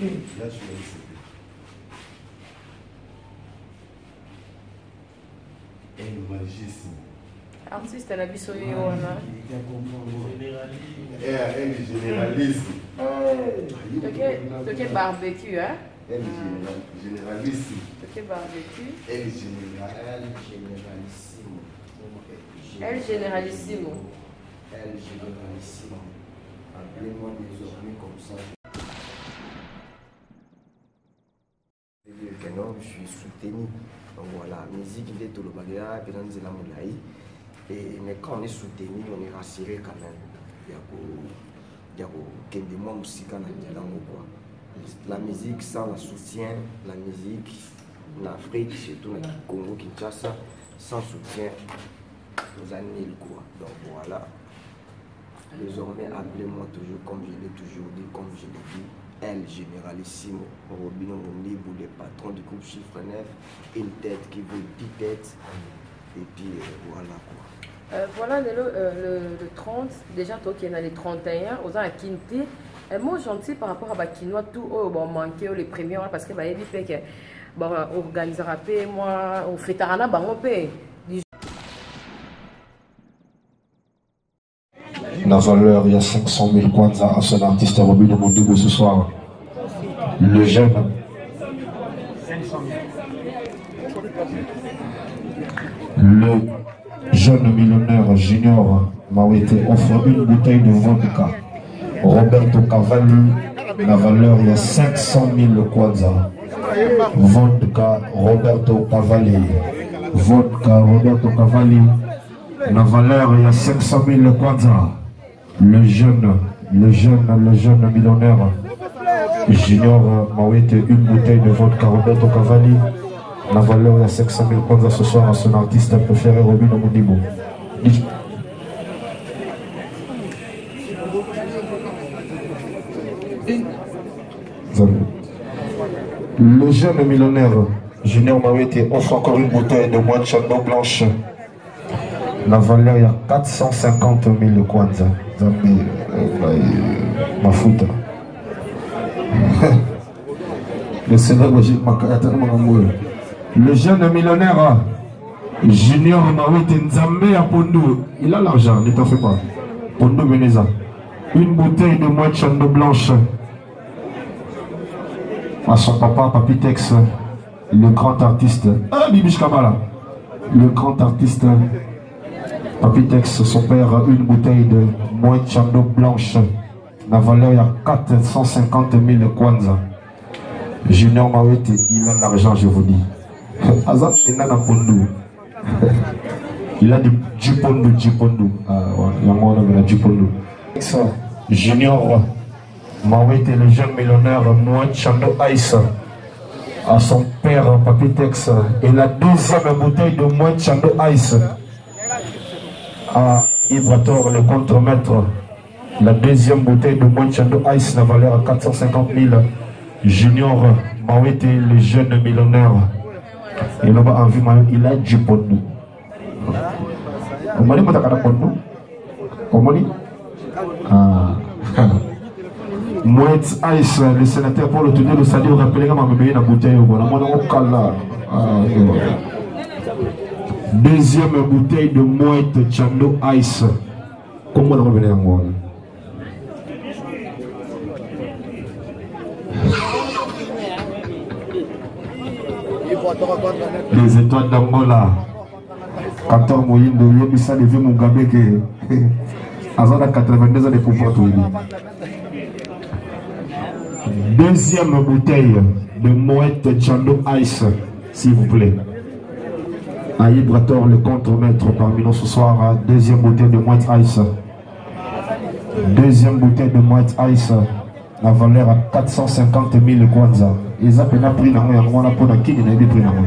Là, je suis artiste à la vie sur les elle généraliste. Tu barbecue, hein? Elle généraliste. Tu barbecue. Elle généralissimo. Elle généralissimo. Elle généralissimo. Appelez-moi désormais comme ça. Je suis soutenu. Donc voilà, musique il est tout le bagage, et mais quand on est soutenu, on est rassuré quand même. Il y a des mots musicaux dans quoi. La musique sans le soutien, la musique en Afrique, surtout au Congo, Kinshasa, sans soutien, nous annule quoi. Donc voilà. Désormais, appelez-moi toujours comme je l'ai toujours dit, comme je l'ai dit. Elle, généralissimo, Robino Monibou, le patron du groupe Chiffre 9, une tête qui veut 10 têtes, et puis voilà quoi. Voilà le 30, déjà toi qui es dans les 31, aux à Kinti, un mot gentil par rapport à Bakinois, tout bon manqué les premiers, parce que bah il fait que bon organisera paix, moi on fait tarana bah on paye. La valeur, il y a 500 000 kwanza à son artiste Robino Monibou ce soir. Le jeune. Le jeune millionnaire junior Mawete offre une bouteille de vodka. Roberto Cavalli, la valeur, il y a 500 000 kwanza. Vodka, Roberto Cavalli. Vodka, Roberto Cavalli. La valeur, il y a 500 000 kwanza. Le jeune millionnaire Junior Mawete, une bouteille de vodka Roberto Cavalli. La valeur, il y a 500 000 kwanza ce soir à son artiste préféré Robino Monibou. Le jeune millionnaire Junior Mawete offre encore une bouteille de moine Chando blanche. La valeur, il y a 450 000 kwanza. Ma foute. Le jeune millionnaire Junior Mawete Nzambe à Pondou. Il a l'argent, ne t'en fais pas. Pondou Veneza. Une bouteille de moine Chando blanche. À son papa, Papitex, le grand artiste. Ah, Bibish Kabala. Le grand artiste. Papitex, son père, une bouteille de Moët Chando blanche. La valeur, il y a 450 000 kwanza. Junior Mawete, il a de l'argent, je vous dis. Azap, il a Pondou. Il a du Djipondou. Il y a moins de Djipondou. Junior Mawete, le jeune millionnaire Moët Chando Ice. À son père, Papitex. Et la deuxième bouteille de Moët Chando Ice. À Ibrator, le contre-maître, la deuxième bouteille de Moët Chando Ice, la valeur à 450 000. Junior Mawete, le jeune millionnaire. Et là-bas, en vue, il a du pondou. Comment dit pondou? Comment dit? Moët Ice, le sénateur pour le tenir le salut, rappelez moi ma bébé la bouteille au bon. Deuxième bouteille de Moët Chando Ice. Comment on va venir en les étoiles d'Angola. Quand Moyindo, Yebissa devait Mugabe que Azana 82 ans de pouvoir tout. Deuxième bouteille de Moët Chando Ice, s'il vous plaît. Aïe Brator, le contre-maître parmi nous ce soir. Deuxième bouteille de Moët Ice. Deuxième bouteille de Moët Ice. La valeur à 450 000 kwanza. Ils ont pris dans moi pour la qui n'a pas pris dans moi.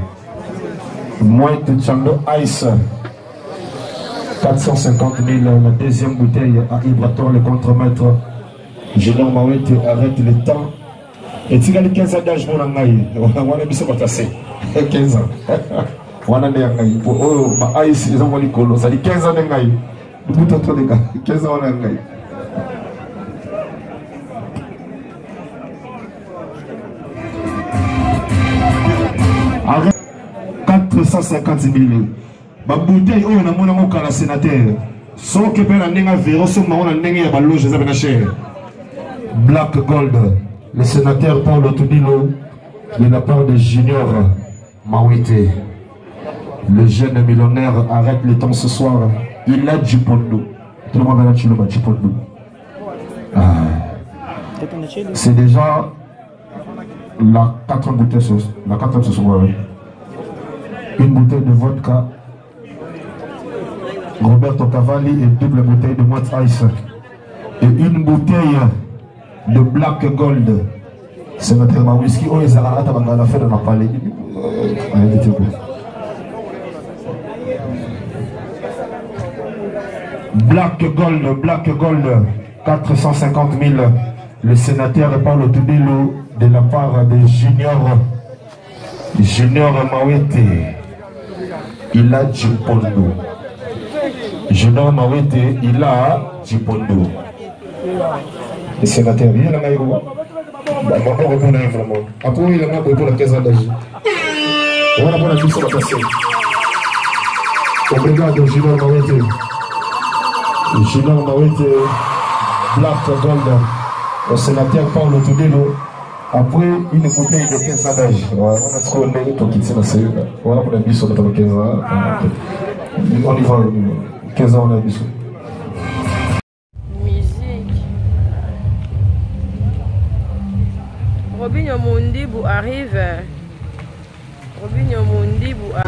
Moët Chando Ice. 450 000. La deuxième bouteille à Ibrator, le contre-maître. Junior Mawete, arrête le temps. Et tu as 15 ans d'âge, mon angaï. On a mis ça pour tasser. 15 ans. On a dit oh, ma ice, ils ont dit colo. Ça dit 15 ans d'angaï. Du bout de les gars. 15 ans d'angaï. 450 000. Ma bouteille, on a mon la sénateur. Sans que ben a véro, son on a n'enga à loge, ça cher. Black Gold, le sénateur Paul Otudilo, de la part de Junior Mawete. Le jeune millionnaire arrête le temps ce soir. Il a du pondo. Tout le monde a du pondo. C'est déjà la 4e bouteille ce soir. Une bouteille de vodka Roberto Cavalli et double bouteille de White Ice. Et une bouteille de Black Gold. C'est notre whisky. Oh, ils ont la fin de ma palais. Black Gold, 450 000. Le sénateur Paul Otudilo de la part de Junior Mawete. Il a du pondo. Junior Mawete, il a du pondo. Le sénateur, il a un on va répondre vraiment. Après, il a pour la 15 ans d'âge. On va répondre à tout ça la personne. On regarde Junior Mawete. Junior Mawete, Black Gold. Le sénateur Paul Otudilo. Après, une bouteille de 15 ans d'âge. On a ce qu'on est pour quitter la série. Voilà pour la mission de 15 ans. On y va. 15 ans, on a mission. Musique. Robinho Mondibou arrive. Robinho Mondibou arrive.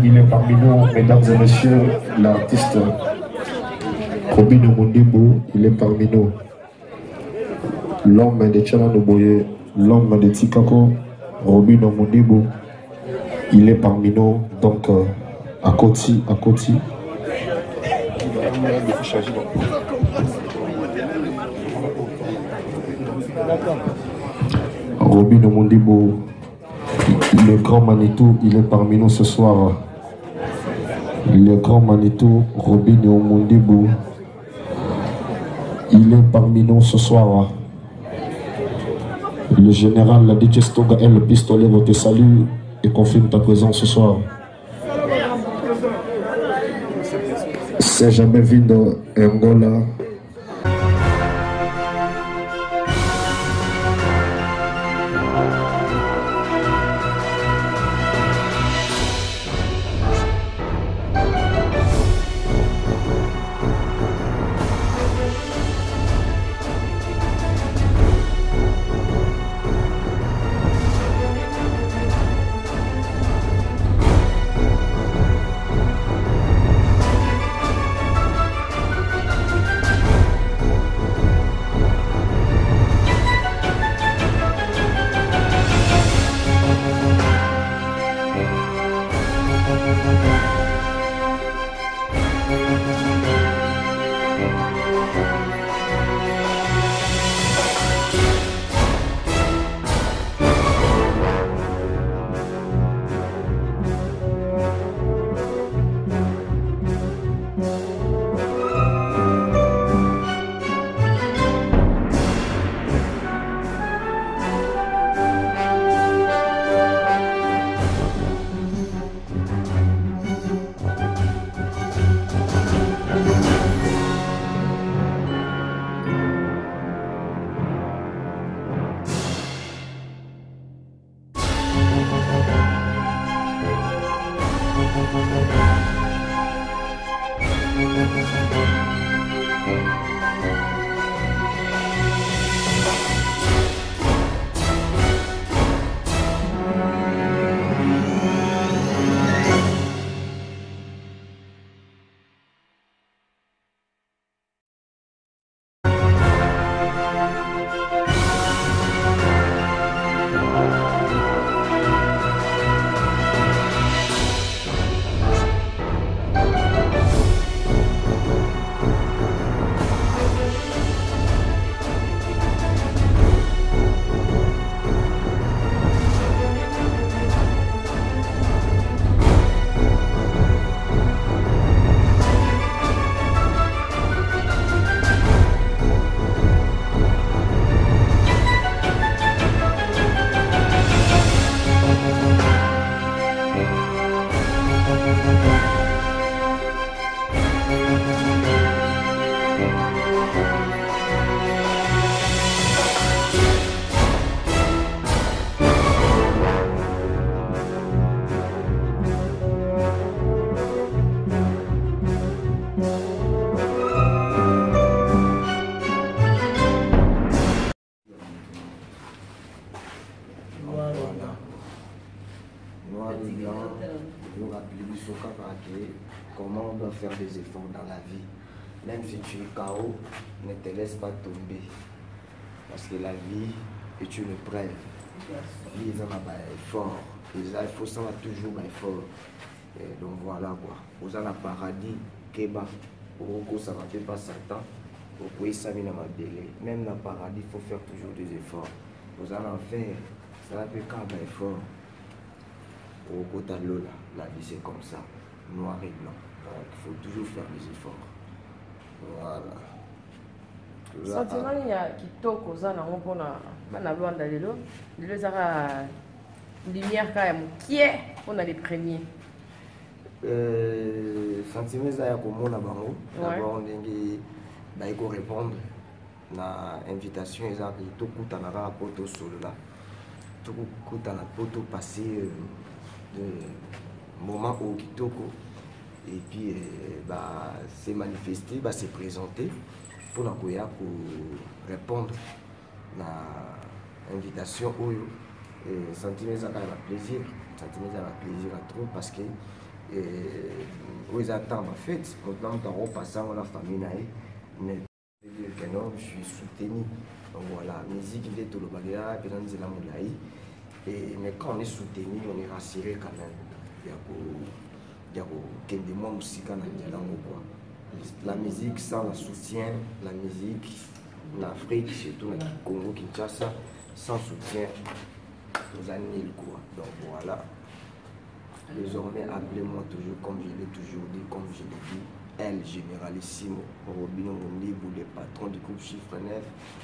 Il est parmi nous, mesdames et messieurs, l'artiste Robinho Mondibou, il est parmi nous. L'homme de Tchana Noboye, l'homme de Tikako, Robinho Mondibou, il est parmi nous, donc à Koti. Robinho Mondibou, le grand Manitou, il est parmi nous ce soir. Le grand Manitou, Robinho Mondibou, il est parmi nous ce soir. Le général DJ Stoga et le pistolet te salue et confirme ta présence ce soir. C'est jamais vu dans Angola. Comment on doit faire des efforts dans la vie. Même si tu es KO, ne te laisse pas tomber. Parce que la vie est une épreuve. La vie est un effort. Il faut ça toujours un effort. Donc voilà quoi. Vous avez un paradis, Keba, ça ne fait pas Satan. Vous pouvez s'amener dans ma délai. Même dans le paradis, il faut faire toujours des efforts. Vous allez en faire, ça ne fait qu'un effort. Au côté de l'eau, la vie c'est comme ça, noir et blanc. Donc il faut toujours faire des efforts. Voilà. Sentiment il y a qui toque aux ans pour na Luanda lelo, lelo zara lumière quand même qui est on a les premiers. Sentiment ça ya komona bango, d'abord ndenge baiko répondre na invitation ezaki to kutana na poto solo là. To kutana poto passer de moment au kitoko et puis s'est manifesté, s'est présenté pour la pour répondre à l'invitation. Sentiment ça a plaisir, sentiment ça a plaisir à trop parce que ils attendent en fait maintenant dans passant la famille je suis soutenu. Donc voilà, musique de tout le bagage et dans la moulaï. Mais quand on est soutenu, on est rassuré quand même. Il y a des mots musicaux dans la musique sans le soutien, la musique en Afrique, surtout au Congo, Kinshasa, sans soutien, nous annulons quoi. Donc voilà. Désormais, appelez-moi toujours comme je l'ai toujours dit, comme je l'ai dit. El Généralissimo, Robino Mondibou, le patron du groupe Chiffre 9,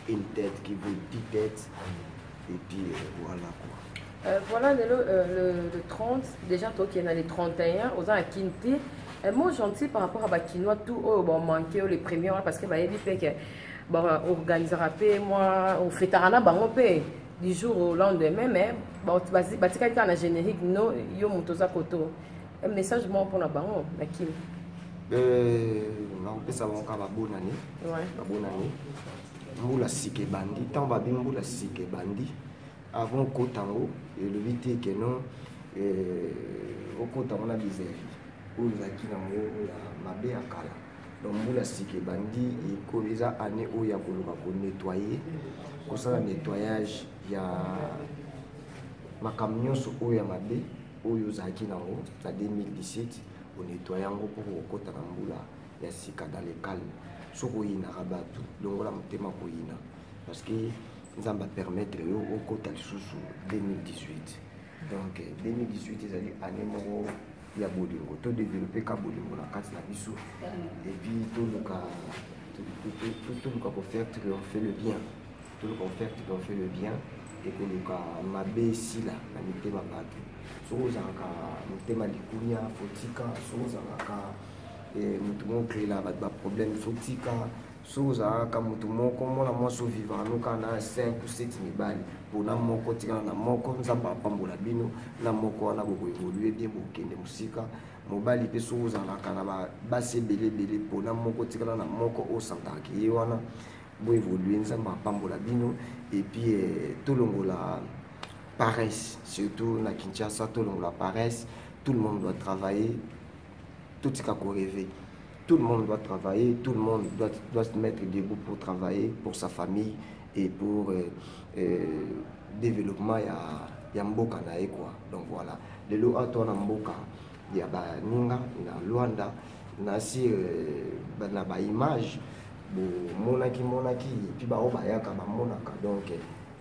une tête qui vaut 10 têtes. Et puis voilà quoi. Voilà le 30, déjà toi qui es dans les 31, aux ans à Kinti. Moi gentil par rapport à Bakinois, tout bon manqué les premiers parce que il fait que bon organisera moi on fait tarana bango pe du jour au lendemain mais bon batika dans la générique no yo montoza koto. Un message moi pour la bango Bakim. On peut savoir qu'on va bonne année. Ouais. Bonne année. Mboula sike bandi, tant babi mboula sike bandi. Avant Kotango, et le vite que non, au Kotango on a des où les acquis dans la mabé à Kala. Donc mboula sike bandi, et qu'on les a années où il y a pour nettoyer. Pour ça le nettoyage, il y a ma camion sur où il y a mabé, où il y a acquis dans l'eau, en 2017. On nettoie pour okota na mbula ya sika dans les calmes soko ina rabatu donc la mutema ko ina parce que nous allons permettre yo okota lisusu 2018 donc 2018 ezali année moko ya bolingo to développer ka bolingo na kati na biso et puis tout le cas pour faire on fait le bien tout le faire on fait le bien et que le cas mabe ici là na mitema batu sozalaka motema likunya fotika sozalaka mutu moko créela bato baproblème fotika soza ka mutu moko mona mwaso vivre no kana 5 ou 7 mibali pona moko tikana na moko nzamba apambola bino na moko wana boko évoluer bien bokende musika mobali pe soza la kana basi belé pona moko tikana na moko o santaki ye wana bo évoluer nzamba apambola bino et puis tout longola paresse surtout na Kinshasa tout longola paresse tout le monde doit travailler tout ce qu'on rêve. Tout le monde doit travailler, tout le monde doit se mettre debout pour travailler, pour sa famille et pour développement. Il y a Mboka nae quoi. Donc voilà. Le lot à toi Mboka, il y a Ninga, il y a Luanda, il y a aussi ba image, monaki, puis ba obayaka ba monaka. Donc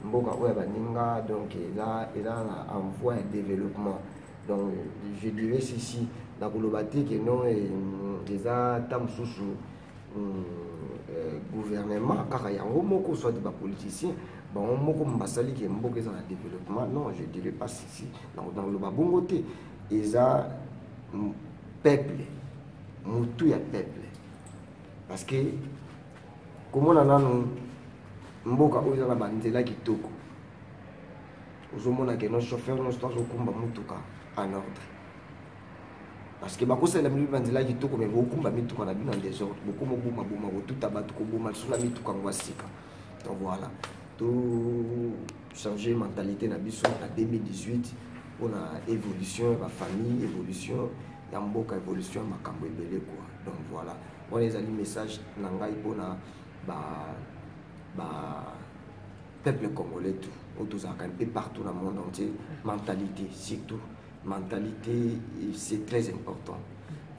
Mboka ouais ba Ninga, donc là il a envoie un développement. Donc je dirais ceci. Dans le bâti que non les tam sous gouvernement car il y a un mot soit des politiciens bon mot comme basali qui est un dans le développement non je dirais pas ceci dans le babongoté ils a peuple mutu ya peuple parce que comment on a nous mboka oyo na bandela kitoko ozomona que nos chauffeurs nos stars okumba mutuka en ordre. Parce que bako sala mili banzela kitoko mais beaucoup ba mituka na bino en désordre beaucoup mobuma tout abatu ko boma sula mituka ngwasika. Donc voilà tout changer mentalité na biso en 2018 on a évolution la famille évolution ya mboka évolution makambo ebele quoi. Donc voilà on les a dit message na ngai pona peuple congolais tout ça un peu partout dans le monde entier mentalité surtout mentalité c'est très important.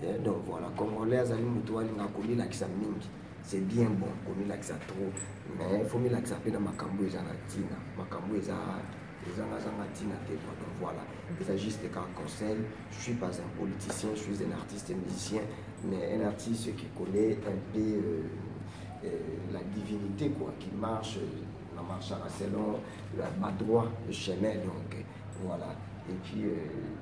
Et donc voilà, Congolais azali mutuali nga komi la kisa mingi. C'est bien bon komi la kisa trop, mais il faut mi la kisa pe na makambo ezana tina, makambo ezana tina te. Donc voilà, il s'agit juste qu'un conseil. Je suis pas un politicien, je suis un artiste et musicien, mais un artiste qui connaît un peu la divinité quoi, qui marche la marche à selon la droit le chemin donc voilà. Et puis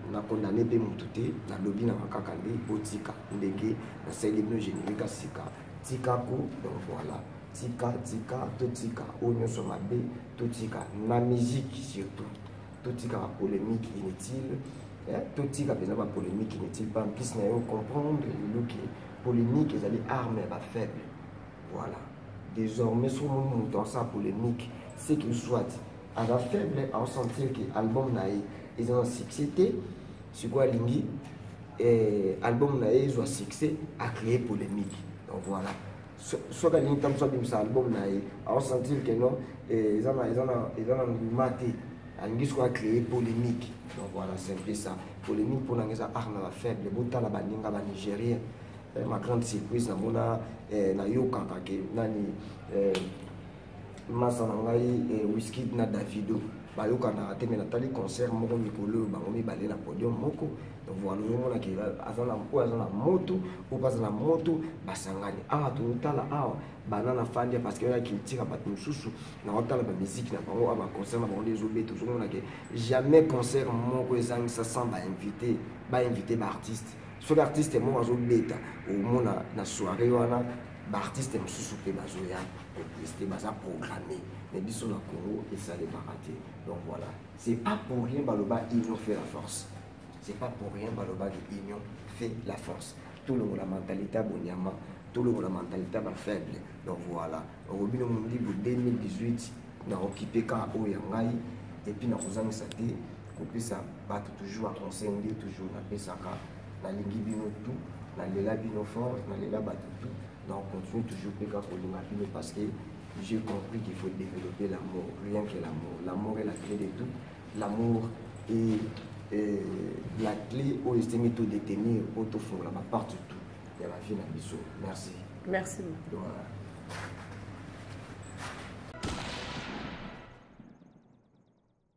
on a condamné pe mututé na lobby na makakande botika ndenge na célébrer générique sika tika ko donc voilà tika to tika onyo somabe to tika na musique surtout to tika polémique inutile to tika pesa ba polémique inutile pas en plus na yo comprendre le que polémique les armes ba faible voilà désormais sur mon dans sa polémique c'est qu'il soit à la faible à sentir que album naï ils ont un succès, c'est quoi Lingi et album naïe ils ont un succès à créer polémique. Donc voilà. Soit que Lingi tam soit d'un album naïe, on sentir que non, ils ont maté, Lingi soit créé polémique. Donc voilà, c'est un peu ça. Polémique pour les armes faibles, les boutons la baninga ba Nigérien. Ma grande surprise na mona na yoka kake nani masa ngai whisky na Davido. Bayoka na raté mais natali concert moko mikolo bango mibale na podium moko donc voilà on a qui azana moto ou pas na moto basangani to tala banana fandi parce que qui tire pas mususu na otala ba musique na bango aba concert na bango les obeto zo na que jamais concert moko ezangi ça sans ba invité ba artiste so l'artiste mo azo beta au mona na soirée wana ba artiste mususu pe bazoya c'était baza programmé mais biso na Congo et ça les baraté. Donc voilà, c'est pas pour rien baloba union fait la force. C'est pas pour rien baloba union fait la force. Tout le monde la mentalité bonyama, tout le monde la mentalité faible. Donc voilà, au bino mundi pour 2018 na occupé ka oyangai et puis na kozanga saté ko pesa battre toujours à conseiller toujours na pesaka na lingi bino tout na lela bino fort na lela battre tout. Donc on continue toujours peka ko linga bino parce que j'ai compris qu'il faut développer l'amour, rien que l'amour. L'amour est la clé de tout. L'amour est la clé où il tout détenir, au tout fond, là-bas, partout. Il y a la vie dans le Merci. Merci. Voilà.